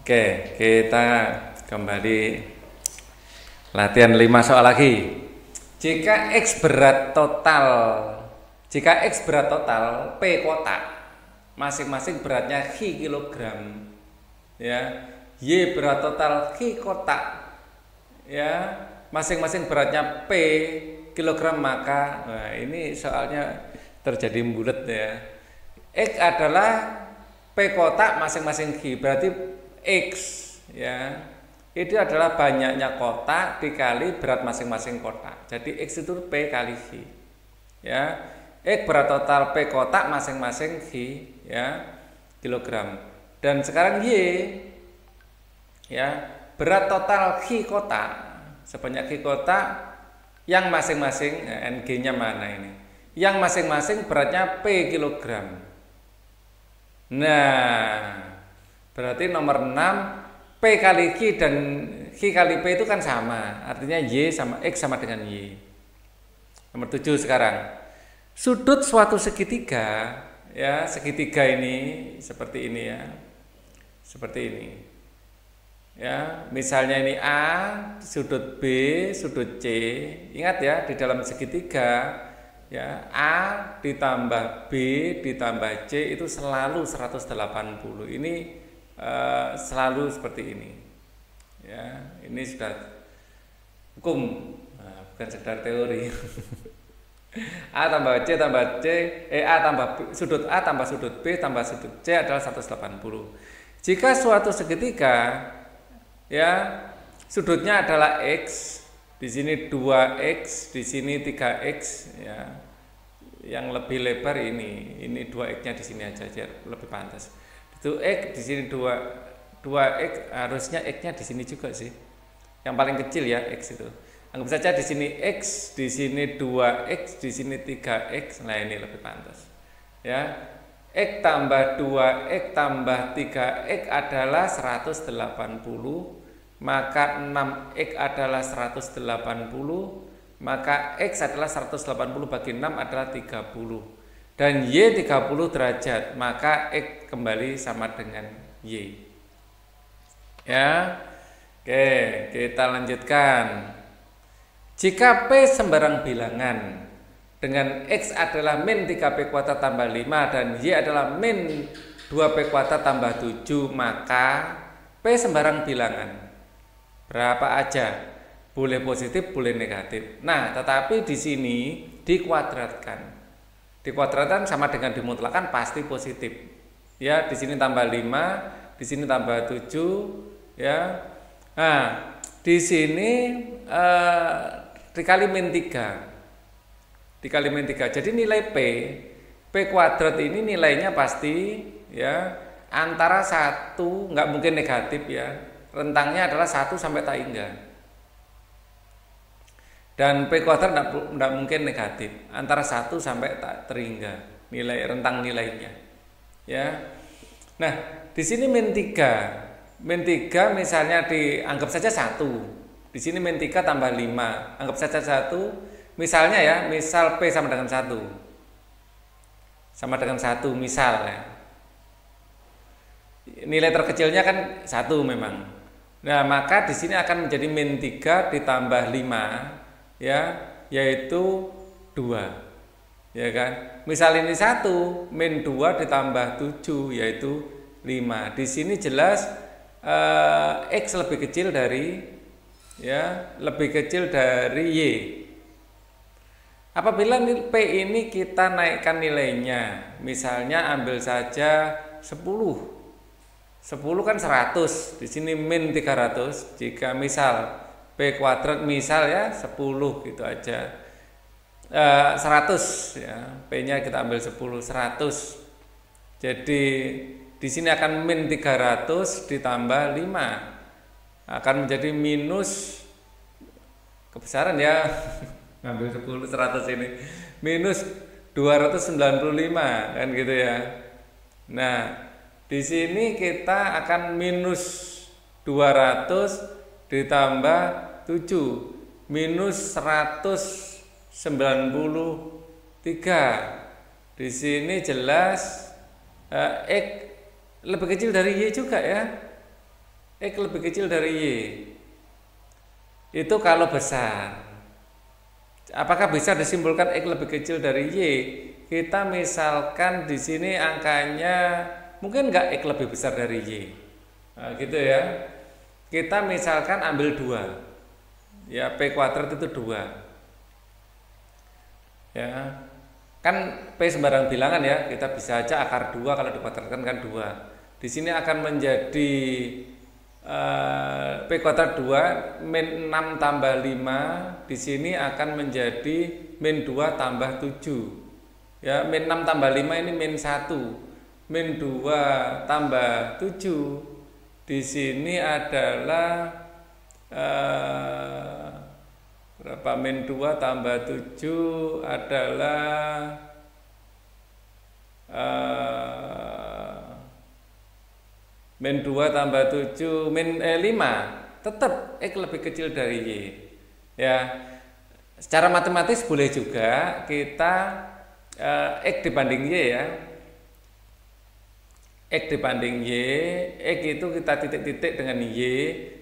Oke, kita kembali latihan 5 soal lagi. Jika X berat total, P kotak, masing-masing beratnya Q kilogram, ya. Y berat total Q kotak, ya, masing-masing beratnya P kilogram, maka ini soalnya terjadi bulat ya. X adalah P kotak masing-masing Q, berarti X, ya, itu adalah banyaknya kotak dikali berat masing-masing kotak. Jadi X itu P kali Q, ya. X berat total P kotak masing-masing Q, ya, kilogram. Dan sekarang Y, ya, berat total Q kotak sebanyak Q kotak yang masing-masing NG-nya mana ini? Yang masing-masing beratnya P kilogram. Nah, berarti nomor 6 P kali Q dan Q kali P itu kan sama. Artinya Y sama X sama dengan Y. Nomor 7 sekarang. Sudut suatu segitiga, ya, segitiga ini seperti ini ya. Seperti ini. Ya, misalnya ini A, sudut B, sudut C. Ingat ya, di dalam segitiga, ya, A ditambah B ditambah C itu selalu 180. Ini selalu seperti ini. Ya, ini sudah hukum, bukan sekedar teori. A tambah C tambah C, A tambah B, sudut A tambah sudut B tambah sudut C adalah 180. Jika suatu segitiga, ya, sudutnya adalah X, di sini 2X, di sini 3X, ya. Yang lebih lebar ini 2X-nya di sini aja lebih pantas. Itu X, di sini 2X, harusnya X-nya di sini juga sih. Yang paling kecil ya X itu. Anggap saja di sini X, di sini 2X, di sini 3X. Nah, ini lebih pantas. Ya. X tambah 2X tambah 3X adalah 180, maka 6X adalah 180, maka X adalah 180 bagi 6 adalah 30. Dan Y 30 derajat, maka X kembali sama dengan Y. Ya. Oke, kita lanjutkan. Jika P sembarang bilangan dengan X adalah min 3P kuadrat tambah 5 dan Y adalah min 2P kuadrat tambah 7, maka P sembarang bilangan berapa aja? Boleh positif, boleh negatif. Nah, tetapi di sini dikuadratkan. Dikuadratkan sama dengan dimutlakkan pasti positif. Ya, di sini tambah 5, di sini tambah 7, ya. Nah, di sini dikali min 3. Dikali min 3. Jadi nilai P kuadrat ini nilainya pasti, ya, antara 1, nggak mungkin negatif ya. Rentangnya adalah 1 sampai tak hingga. Dan P kuadrat tidak mungkin negatif, antara 1 sampai tak terhingga nilai rentang nilainya. Ya. Nah, di sini min 3. Min 3 misalnya dianggap saja 1. Di sini min 3 tambah 5. Anggap saja 1. Misalnya ya, misal P sama dengan 1. Sama dengan 1 misal ya. Nilai terkecilnya kan 1 memang. Nah, maka di sini akan menjadi min 3 ditambah 5, ya, yaitu 2. Ya kan? Misal ini 1, min 2 ditambah 7 yaitu 5. Di sini jelas X lebih kecil dari, ya, lebih kecil dari Y. Apabila P ini kita naikkan nilainya, misalnya ambil saja 10. 10 kan 100, di sini min 300. Jika misal P kuadrat misal ya 10 gitu aja. 100 ya, P-nya kita ambil 10, 100. Jadi di sini akan min 300 ditambah 5 akan menjadi minus, kebesaran ya. Ngambil 10 100 ini minus 295 kan gitu ya. Nah, di sini kita akan minus 200 ditambah 7 minus 193. Di sini jelas X lebih kecil dari Y juga ya. X lebih kecil dari Y. Itu kalau besar. Apakah bisa disimpulkan X lebih kecil dari Y? Kita misalkan di sini angkanya mungkin nggak X lebih besar dari Y. Nah, gitu ya. Kita misalkan ambil 2. Ya, P kuadrat itu 2. Ya. Kan P sembarang bilangan ya, kita bisa aja akar 2 kalau dikuadratkan kan 2. Di sini akan menjadi P kuadrat 2 min 6 tambah 5, di sini akan menjadi min 2 tambah 7. Ya, min 6 tambah 5 ini min 1. Min 2 tambah 7 di sini adalah berapa? Min 2 tambah 7 adalah min 2 tambah 7 min 5, tetap X lebih kecil dari Y. Ya, secara matematis boleh juga kita X dibanding Y ya. X dibanding Y, X itu kita titik-titik dengan Y,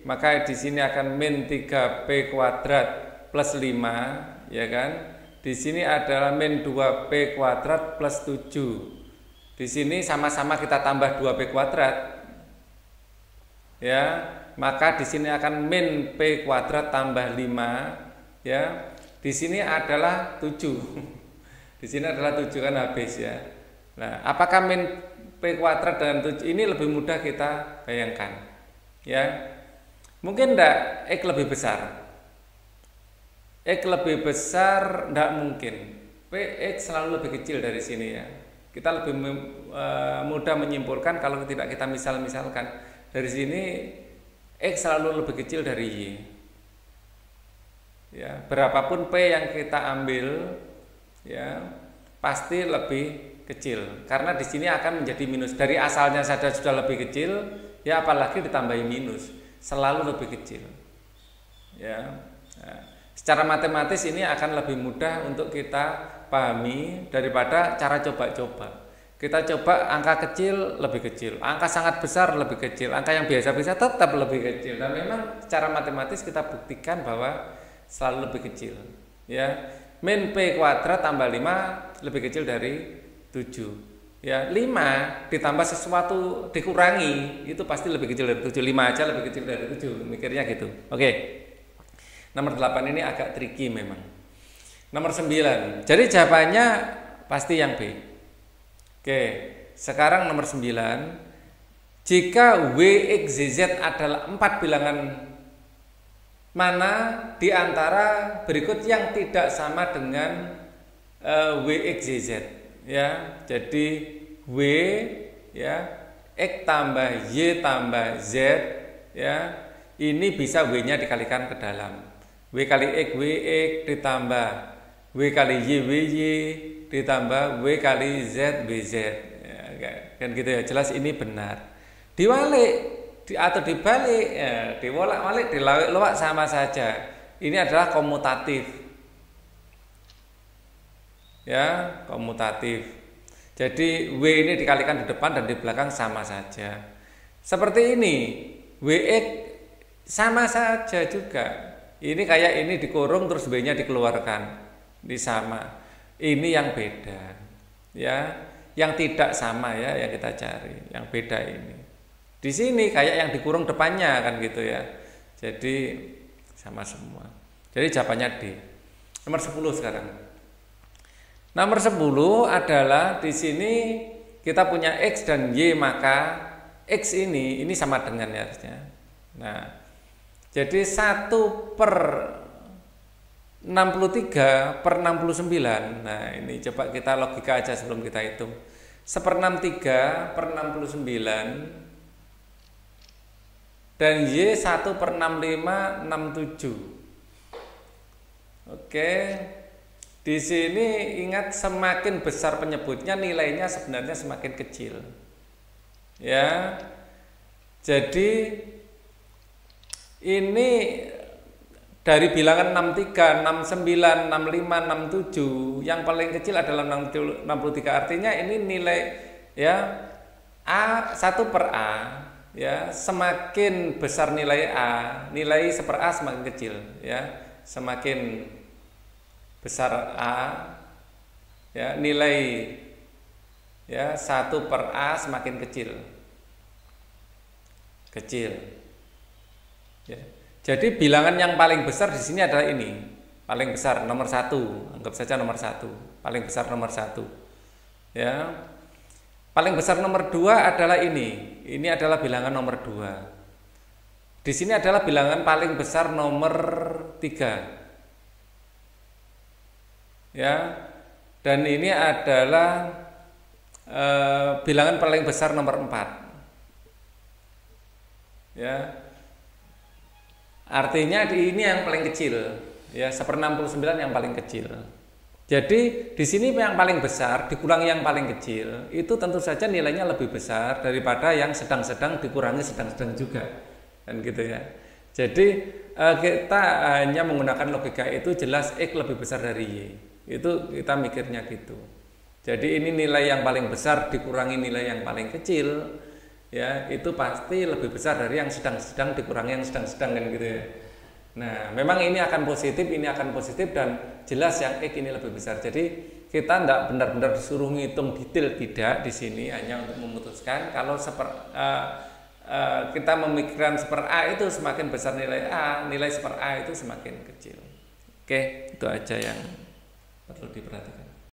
maka di sini akan min 3P kuadrat plus 5, ya kan? Di sini adalah min 2P kuadrat plus 7. Di sini sama-sama kita tambah 2P kuadrat. Ya, maka di sini akan min P kuadrat tambah 5, ya. Di sini adalah 7. Di sini adalah 7 kan habis ya. Nah, apakah min P kuadrat dengan 7 ini lebih mudah kita bayangkan? Ya. Mungkin enggak X lebih besar. X lebih besar enggak mungkin. X selalu lebih kecil dari sini ya. Kita lebih mudah menyimpulkan kalau tidak kita misal-misalkan. Dari sini X selalu lebih kecil dari Y. Ya, berapapun P yang kita ambil ya pasti lebih kecil karena di sini akan menjadi minus. Dari asalnya saja sudah lebih kecil, ya apalagi ditambahi minus, selalu lebih kecil. Ya. Nah, secara matematis ini akan lebih mudah untuk kita pahami daripada cara coba-coba. Kita coba angka kecil lebih kecil, angka sangat besar lebih kecil, angka yang biasa-biasa tetap lebih kecil. Dan memang secara matematis kita buktikan bahwa selalu lebih kecil. Ya, min P kuadrat tambah 5 lebih kecil dari 7. Ya, 5 ditambah sesuatu dikurangi itu pasti lebih kecil dari 7. 5 aja lebih kecil dari 7, mikirnya gitu. Oke. Nomor 8 ini agak tricky memang. Nomor 9. Jadi jawabannya pasti yang B. Oke, sekarang nomor 9. Jika WXZZ adalah 4 bilangan mana di antara berikut yang tidak sama dengan WXZZ? Ya, jadi W ya, X tambah Y tambah Z ya, ini bisa W-nya dikalikan ke dalam. W kali X WX ditambah W kali Y WY ditambah W kali Z BZ ya, kan gitu ya. Jelas ini benar. Diwalik atau dibalik ya, diwolak-walik dilawak-lawak sama saja. Ini adalah komutatif ya, komutatif. Jadi W ini dikalikan di depan dan di belakang sama saja. Seperti ini WX sama saja juga. Ini kayak ini dikurung terus W-nya dikeluarkan, ini sama. Ini yang beda, ya, yang tidak sama ya yang kita cari, yang beda ini. Di sini kayak yang dikurung depannya kan gitu ya. Jadi sama semua. Jadi jawabannya D. Nomor 10 sekarang. Nomor 10 adalah di sini kita punya X dan Y, maka X ini sama dengan ya harusnya. Nah, jadi 1 per 63 per 69. Nah, ini coba kita logika aja sebelum kita hitung. 1/63 per 69 dan Y 1 per 65 67. Oke. Di sini ingat semakin besar penyebutnya nilainya sebenarnya semakin kecil. Ya. Jadi ini dari bilangan 63, 69, 65, 67, yang paling kecil adalah 63. Artinya ini nilai ya A 1 per A ya semakin besar nilai A, nilai 1/A semakin kecil, ya. Semakin besar A, ya nilai ya 1/A semakin kecil. Ya. Jadi bilangan yang paling besar di sini adalah ini, paling besar nomor 1, anggap saja nomor 1, paling besar nomor 1. Ya. Paling besar nomor 2 adalah ini adalah bilangan nomor 2. Di sini adalah bilangan paling besar nomor 3. Ya. Dan ini adalah bilangan paling besar nomor 4. Ya. Artinya ini yang paling kecil, ya 1/69 yang paling kecil. Jadi di sini yang paling besar dikurangi yang paling kecil, itu tentu saja nilainya lebih besar daripada yang sedang-sedang dikurangi sedang-sedang juga. Kan gitu ya. Jadi kita hanya menggunakan logika itu, jelas X lebih besar dari Y. Itu kita mikirnya gitu. Jadi ini nilai yang paling besar dikurangi nilai yang paling kecil, ya itu pasti lebih besar dari yang sedang-sedang dikurangi yang sedang-sedang, kan gitu ya. Nah, memang ini akan positif dan jelas yang X ini lebih besar. Jadi kita tidak benar-benar disuruh ngitung detail, tidak, di sini hanya untuk memutuskan kalau kita memikirkan 1/A itu semakin besar nilai A, nilai 1/A itu semakin kecil. Oke, itu aja yang perlu diperhatikan.